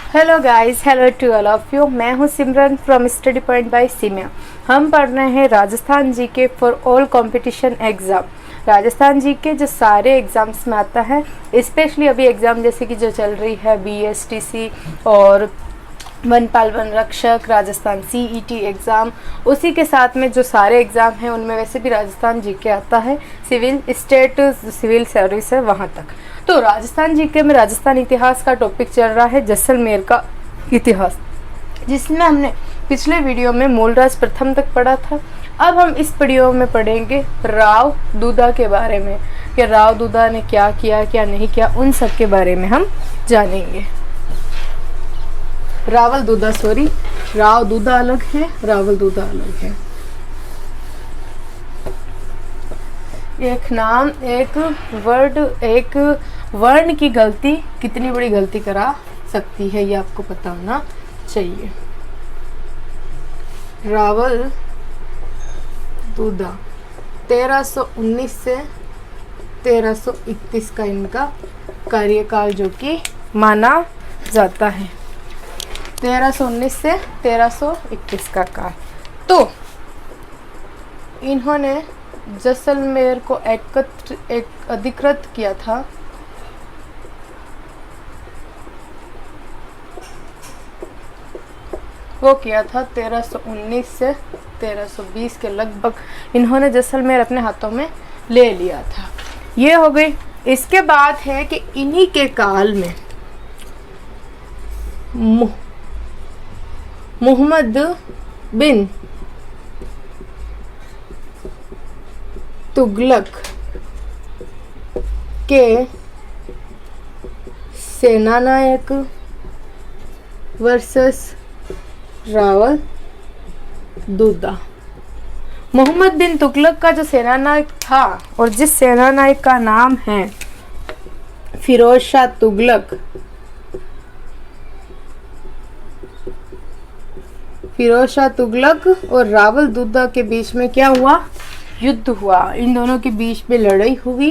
Hello guys, hello to all of you. मैं हूं Simran from study point by Simiya. हम पढ़ रहे हैं Rajasthan GK for all competition exam. Rajasthan GK जो सारे एग्ज़ाम्स में आता है, स्पेशली अभी एग्ज़ाम जैसे कि जो चल रही है BSTC और वनपाल वन रक्षक, राजस्थान CET एग्ज़ाम, उसी के साथ में जो सारे एग्ज़ाम हैं उनमें वैसे भी राजस्थान जीके आता है। सिविल स्टेट सिविल सर्विस है वहाँ तक। तो राजस्थान जीके में राजस्थान इतिहास का टॉपिक चल रहा है, जैसलमेर का इतिहास, जिसमें हमने पिछले वीडियो में मूलराज प्रथम तक पढ़ा था। अब हम इस वीडियो में पढ़ेंगे राव दूधा के बारे में, कि राव दूधा ने क्या किया क्या नहीं किया, उन सब के बारे में हम जानेंगे। रावल दूधा, सॉरी, राव दूधा अलग है, रावल दूधा अलग है। एक नाम, एक वर्ड, एक वर्ण की गलती कितनी बड़ी गलती करा सकती है, ये आपको पता होना चाहिए। रावल दूधा 1319 से 1331 का इनका कार्यकाल जो कि माना जाता है। 1319 से 1331 का काल। तो इन्होंने जैसलमेर को अधिकृत किया था वो किया था 1319 से 1320 के लगभग इन्होंने जैसलमेर अपने हाथों में ले लिया था। ये हो गई। इसके बाद है कि इन्हीं के काल में मोहम्मद बिन तुगलक के सेनानायक वर्सेस रावल दूधा। मोहम्मद बिन तुगलक का जो सेनानायक था और जिस सेनानायक का नाम है फिरोज शाह तुगलक, फिरोज शाह तुगलक और रावल दूधा के बीच में क्या हुआ? युद्ध हुआ। इन दोनों के बीच में लड़ाई हुई।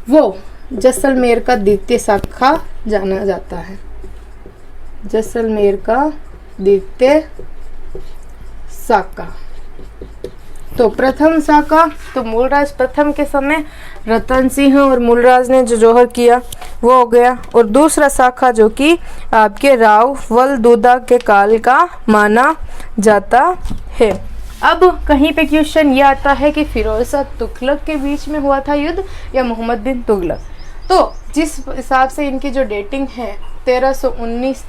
वो जैसलमेर का द्वितीय शाखा जाना जाता है, जैसलमेर का द्वितीय शाखा। तो प्रथम शाखा, तो मूलराज प्रथम के समय रतन सिंह और मूलराज ने जो जौहर किया वो हो गया। और दूसरा शाखा जो कि आपके रावल दूधा के काल का माना जाता है। अब कहीं पे क्वेश्चन ये आता है कि फिरोज शाह तुगलक के बीच में हुआ था युद्ध या मोहम्मद बिन तुगलक। तो जिस हिसाब से इनकी जो डेटिंग है 1319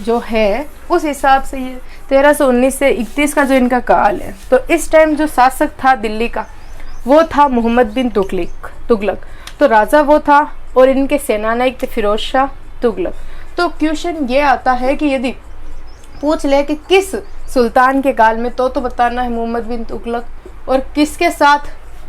जो है, उस हिसाब से ये 1319 से 31 का जो इनका काल है, तो इस टाइम जो शासक था दिल्ली का वो था मोहम्मद बिन तुगलक। तो राजा वो था और इनके सेनानायक थे फिरोज शाह तुगलक। तो क्वेश्चन ये आता है कि यदि पूछ ले कि किस सुल्तान के काल में, तो बताना है मोहम्मद बिन तुगलक, और किसके साथ,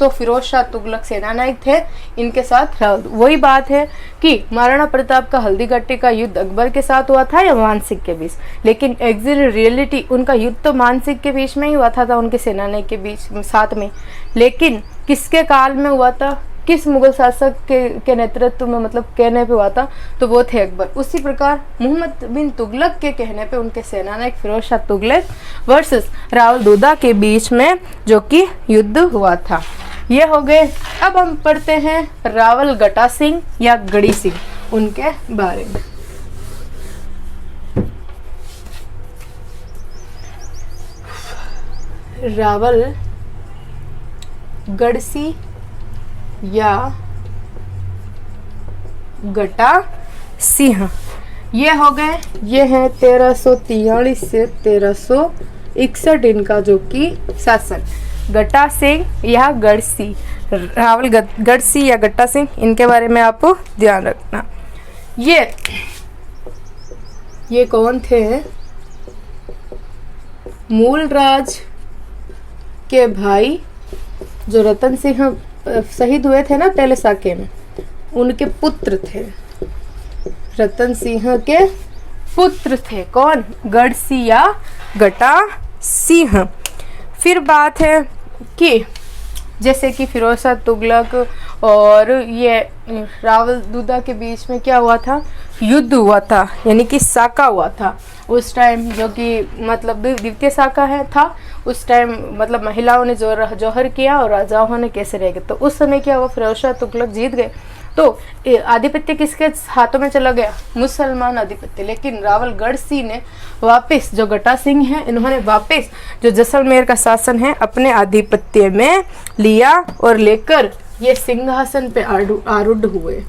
तो फिरोज शाह तुगलक सेनानायक थे, इनके साथ रावल। वही बात है कि महाराणा प्रताप का हल्दीघाटी का युद्ध अकबर के साथ हुआ था या मानसिंह के बीच, लेकिन एक्चुअली रियलिटी उनका युद्ध तो मानसिंह के बीच में ही हुआ था उनके सेनानायक के बीच साथ में। लेकिन किसके काल में हुआ था, किस मुगल शासक के नेतृत्व में, मतलब कहने पे हुआ था, तो वो थे अकबर। उसी प्रकार मोहम्मद बिन तुगलक के कहने पे उनके सेनानायक फिरोज शाह तुगलक वर्सेस रावल दूधा के बीच में जो कि युद्ध हुआ था। ये हो गए। अब हम पढ़ते हैं रावल गटा सिंह या गड़ी सिंह, उनके बारे में। रावल गढ़सी या गटा सिंह, ये हो गए। ये है 1343 से 1361 इनका जो कि शासन। गटा सिंह या गढ़सी, रावल गढ़सी या गट्टा सिंह, इनके बारे में आप ध्यान रखना। ये कौन थे? मूलराज के भाई जो रतन सिंह शहीद हुए थे ना पहले साके में, उनके पुत्र थे। रतन सिंह के पुत्र थे कौन? गढ़सी या गटा सिंह। फिर बात है कि जैसे कि फिरोज शाह तुगलक और ये रावल दूधा के बीच में क्या हुआ था, युद्ध हुआ था, यानी कि साका हुआ था उस टाइम, जो कि मतलब द्वितीय साका है था उस टाइम, मतलब महिलाओं ने जौहर किया और राजाओं ने कैसे रह गए। तो उस समय क्या हुआ, फिरोज शाह तुगलक जीत गए। तो आधिपत्य किसके हाथों में चला गया, मुसलमान आधिपत्य। लेकिन रावल गढ़सी ने वापस, जो गटा सिंह है, इन्होंने वापस जो जैसलमेर का शासन है अपने आधिपत्य में लिया और लेकर ये सिंहासन पे आरूढ़ हुए।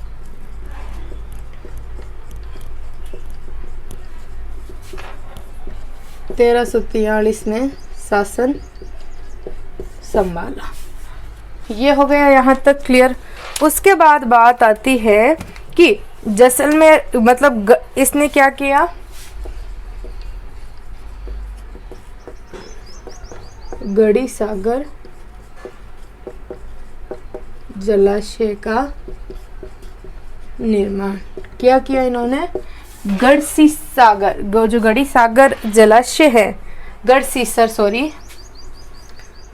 तेरह 1343 में शासन संभाला। ये हो गया यहाँ तक क्लियर। उसके बाद बात आती है कि जैसलमेर मतलब इसने क्या किया, गढ़ी सागर जलाशय का निर्माण क्या किया इन्होंने। गढ़सी सागर, जो गढ़ी सागर जलाशय है,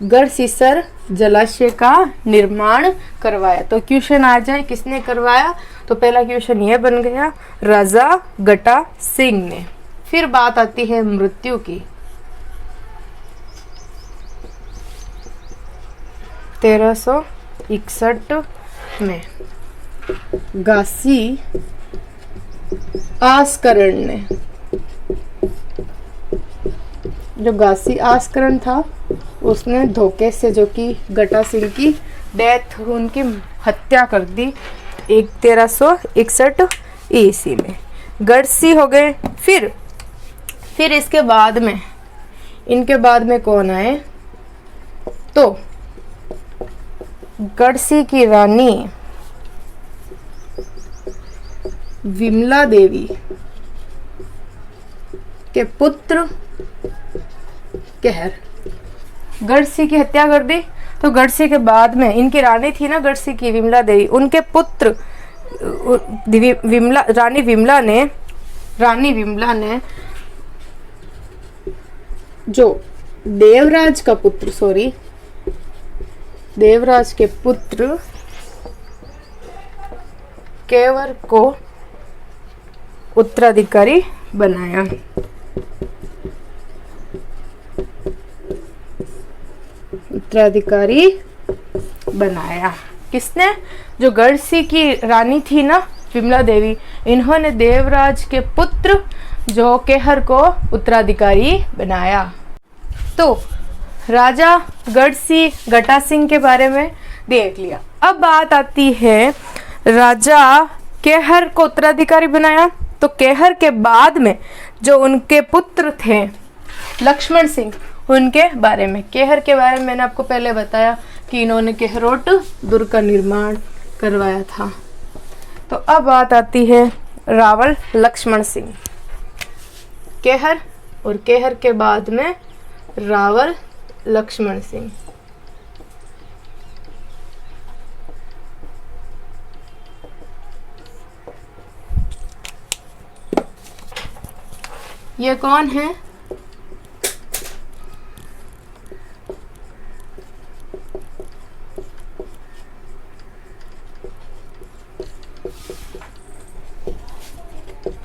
गढ़सीसर जलाशय का निर्माण करवाया। तो क्वेश्चन आ जाए किसने करवाया, तो पहला क्वेश्चन ये बन गया, राजा गटा सिंह ने। फिर बात आती है मृत्यु की। 1361 में घासी आस्करण ने, जो घासी आस्करण था उसने धोखे से, जो कि गटा सिंह की डेथ, उनकी हत्या कर दी 1361 ईस्वी में। गढ़सी हो गए। फिर इसके बाद में, इनके बाद में कौन आए, तो गढ़सी की रानी विमला देवी के पुत्र कहर, गढ़सी की हत्या कर दी। तो गढ़सी के बाद में इनकी रानी थी ना गढ़सी की विमला देवी, उनके पुत्र रानी विमला ने जो देवराज के पुत्र केवर को उत्तराधिकारी बनाया। किसने, जो गढ़सी की रानी थी ना विमला देवी, इन्होंने देवराज के पुत्र जो केहर को उत्तराधिकारी बनाया। तो राजा गढ़सी गटा सिंह के बारे में देख लिया। अब बात आती है राजा केहर को उत्तराधिकारी बनाया। तो केहर के बाद में जो उनके पुत्र थे लक्ष्मण सिंह, उनके बारे में, केहर के बारे में मैंने आपको पहले बताया कि इन्होंने केहरोट दुर्ग का निर्माण करवाया था। तो अब बात आती है रावल लक्ष्मण सिंह, केहर, और केहर के बाद में रावल लक्ष्मण सिंह। ये कौन है,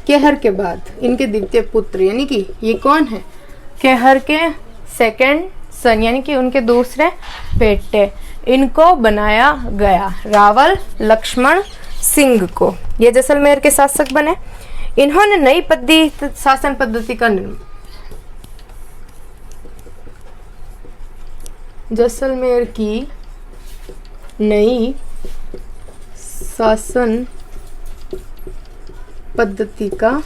केहर के बाद इनके द्वितीय पुत्र, यानी कि ये कौन है, केहर के सेकंड सन, यानी कि उनके दूसरे बेटे, इनको बनाया गया रावल लक्ष्मण सिंह को। ये जैसलमेर के शासक बने। इन्होंने नई शासन पद्धति का निर्माण, जैसलमेर की नई शासन पद्धति का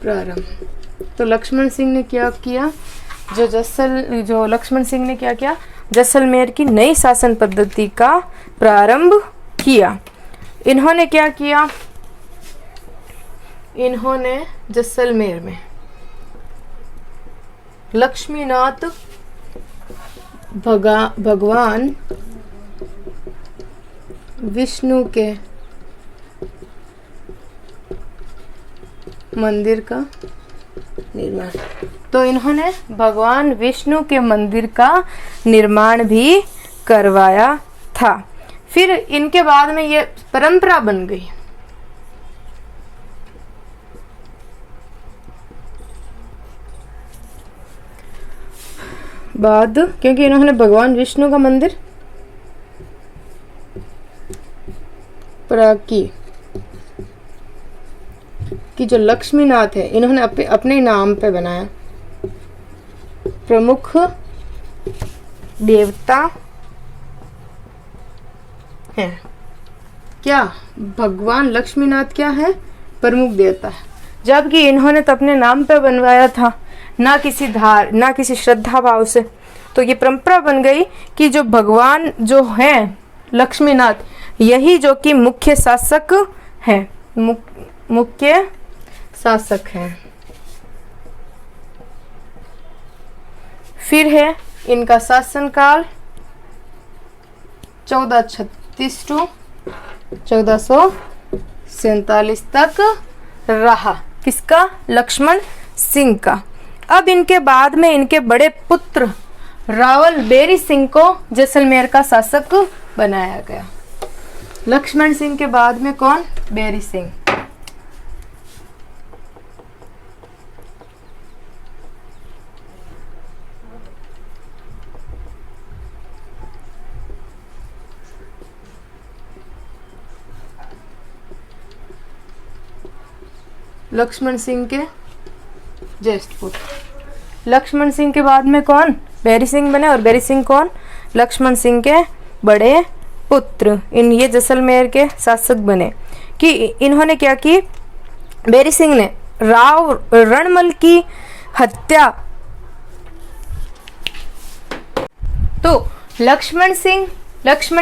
प्रारंभ। तो लक्ष्मण सिंह ने क्या किया, जो लक्ष्मण सिंह ने क्या किया, जैसलमेर की नई शासन पद्धति का प्रारंभ किया। इन्होंने क्या किया, इन्होंने जैसलमेर में लक्ष्मीनाथ भगवान विष्णु के मंदिर का निर्माण। तो इन्होंने भगवान विष्णु के मंदिर का निर्माण भी करवाया था। फिर इनके बाद में ये परंपरा बन गई, बाद, क्योंकि इन्होंने भगवान विष्णु का मंदिर प्राकी कि जो लक्ष्मीनाथ है इन्होंने अपने नाम पे बनाया। प्रमुख देवता है क्या? भगवान लक्ष्मीनाथ क्या है? प्रमुख देवता है। जबकि इन्होंने तो अपने नाम पे बनवाया था, ना किसी श्रद्धा भाव से। तो ये परंपरा बन गई कि जो भगवान जो है लक्ष्मीनाथ, यही जो कि मुख्य शासक है, मुख्य शासक है। फिर है इनका शासनकाल 1436 टू 1447 तक रहा। किसका? लक्ष्मण सिंह का। अब इनके बाद में इनके बड़े पुत्र रावल बेरी सिंह को जैसलमेर का शासक बनाया गया। लक्ष्मण सिंह के बाद में कौन? बेरी सिंह। लक्ष्मण सिंह के ज्येष्ठ पुत्र। लक्ष्मण सिंह के बाद में कौन? बेरी सिंह बने। और बेरी सिंह कौन? लक्ष्मण सिंह के बड़े पुत्र। ये जैसलमेर के शासक बने। कि इन्होंने क्या की? बेरी सिंह ने राव रणमल की हत्या, तो लक्ष्मण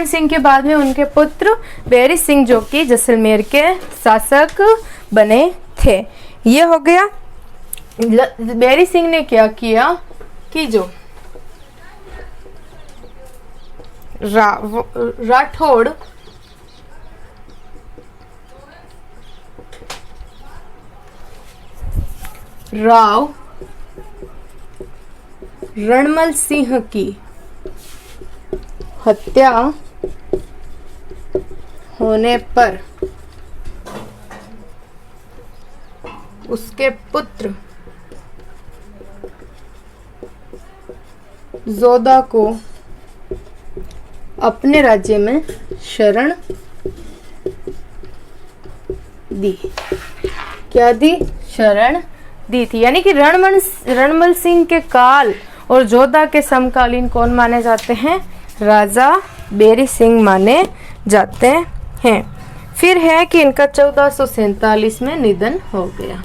सिंह के बाद में उनके पुत्र बेरी सिंह जो कि जैसलमेर के शासक बने थे। ये हो गया। बेरी सिंह ने क्या किया कि जो राठौड़ राव रणमल सिंह की हत्या होने पर उसके पुत्र जोधा को अपने राज्य में शरण दी। क्या दी? शरण दी थी। यानी कि रणमल सिंह के काल और जोधा के समकालीन कौन माने जाते हैं? राजा बेरी सिंह माने जाते हैं। फिर है कि इनका 1447 में निधन हो गया।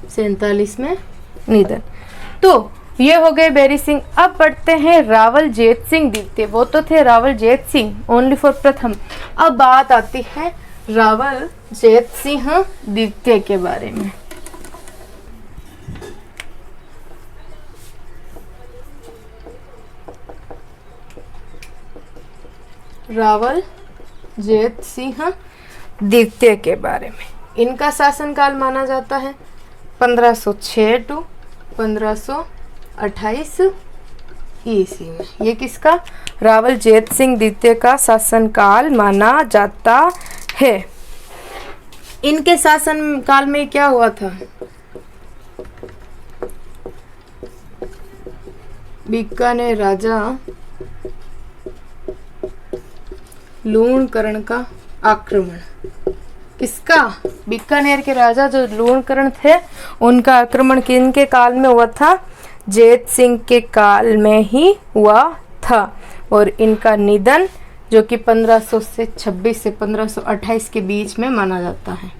47 में निधन। तो ये हो गए बेरी सिंह। अब पढ़ते हैं रावल जेत सिंह द्वितीय। वो तो थे रावल जेत सिंह ओनली फॉर प्रथम। अब बात आती है रावल जेत सिंह द्वितीय के बारे में। रावल जेत सिंह द्वितीय के बारे में। इनका शासनकाल माना जाता है 1506 टू 1528 ईस्वी में। ये किसका? रावल जेत सिंह द्वितीय का शासनकाल माना जाता है। इनके शासनकाल में क्या हुआ था? बीकानेर राजा लूणकरण का आक्रमण। किसका? बीकानेर के राजा जो लूणकरण थे उनका आक्रमण किनके काल में हुआ था? जेत सिंह के काल में ही हुआ था। और इनका निधन जो कि 1526 से 1528 के बीच में माना जाता है।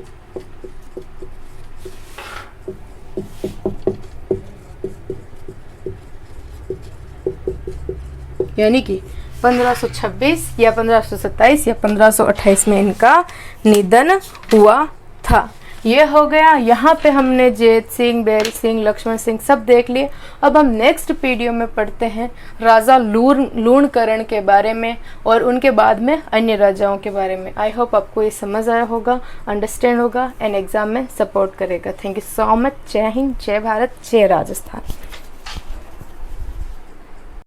यानी कि 1526 या 1527 या 1528 में इनका निधन हुआ था। ये हो गया। यहाँ पे हमने जेत सिंह, बेरी सिंह, लक्ष्मण सिंह सब देख लिए। अब हम नेक्स्ट वीडियो में पढ़ते हैं राजा लूणकरण के बारे में और उनके बाद में अन्य राजाओं के बारे में। आई होप आपको ये समझ आया होगा, अंडरस्टैंड होगा एंड एग्जाम में सपोर्ट करेगा। Thank you so much. जय हिंद, जय भारत, जय राजस्थान।